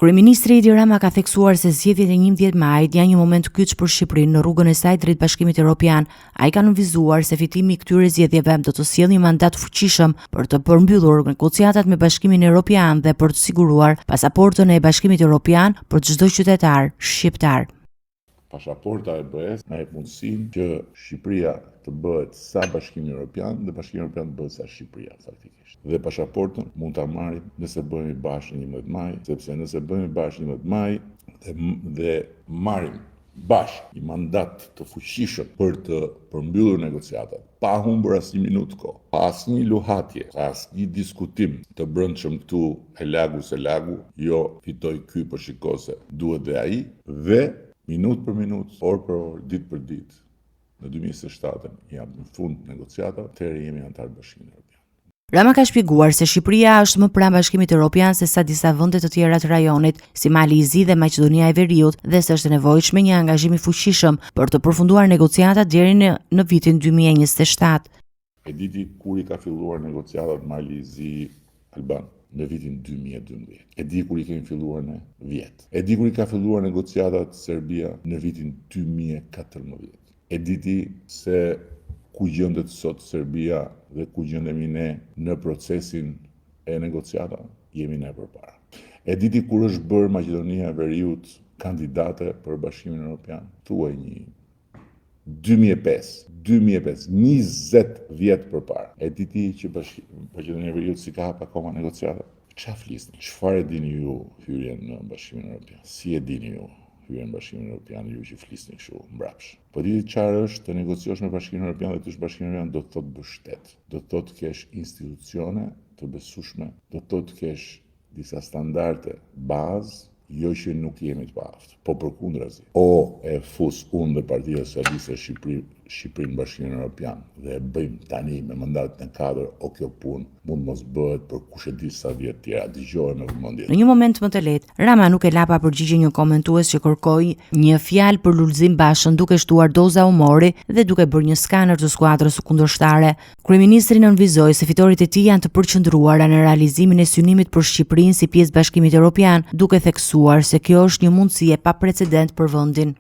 Kryeministri Edi Rama ka theksuar se zgjedhjet e 11 majit janë një moment kyç për Shqipërinë në rrugën e saj drejt Bashkimit Evropian. Ai ka nënvizuar se fitimi i këtyre zgjedhjeve do të sjellë një mandat fuqishëm për të përmbyllur negociatat me Bashkimin Evropian dhe për të siguruar pasaportën e Bashkimit Evropian për çdo qytetar shqiptar. Pasaporta e BE-s na jep mundësinë që Shqipëria të bëhet sa Bashkimi Evropian dhe Bashkimi Evropian të bëhet sa Shqipëria faktikisht. Dhe pasaportën mund ta marrim nëse bëhemi bashkë në 11 maj, sepse nëse bëhemi bashkë në 11 maj dhe marrim bashkë një mandat të fuqishëm për të përmbyllur negociatat, pa humbur asnjë minutë kohë, pa asnjë luhatje, pa asnjë diskutim të brendshëm këtu e lagu, jo fitoi ky për shikose, duhet dhe ai dhe minutë për minutë, orë për orë, ditë për ditë, në 2027 jam në fund negociata, atëherë jemi antar Bashkimit Evropian. Rama ka shpjeguar se Shqipëria është më pranë Bashkimit Evropian se sa disa vende të tjera të rajonit, si Mali i Zi dhe Maqedonia e Veriut, dhe se është e nevojshme një angazhim i fuqishëm për të përfunduar negociatat deri në vitin 2027. E diti kur i ka filluar negociatat Mali i Zi Alban? Në vitin 2012. E di kur i kemi filluar në vjet. E di kur i ka filluar negociatat Serbia në vitin 2014. E diti se ku gjendet sot Serbia dhe ku gjendemi ne në procesin e negociata, jemi ne përpara. E diti kur është bërë Maqedonia e Veriut kandidate për Bashkimin Evropian, thuaj një 2005, 20 vjet përpara. E diti që Maqedonia e Veriut si ka hap akoma negociata? Çfarë flisni? Çfarë e dini ju hyrjen në Bashkimin Evropian? Si e dini ju hyrjen në Bashkimin Evropian ju që flisni kështu mbrapsh? Po diti çfarë është të negociosh me Bashkimin Evropian dhe të ish Bashkimin Evropian do të thotë mbështet. Do të thotë kesh institucione të besueshme, do të thotë kesh disa standarde bazë, jo që nuk jemi të paaftë, po përkundrazi. O e fus unë dhe Partia Socialiste Shqipërinë Bashkimin Evropian dhe e bëjmë tani me mandatin e 4, o kjo punë mund mos bëhet për kush e di sa vjet tjera, dëgjohet me vëmendje. Në një moment më të lehtë, Rama nuk e la pa përgjigje një komentues që kërkoi një fjalë për Lulzim Bashën duke shtuar doza humori dhe duke bërë një skanër të skuadrës së kundërshtare. Kryeministri nënvizoi se fitorit e tij janë të përqendruara në realizimin e synimit për Shqipërinë si pjesë Bashkimit Evropian, duke theksuar se kjo është një mundësi e paprecedent për vendin.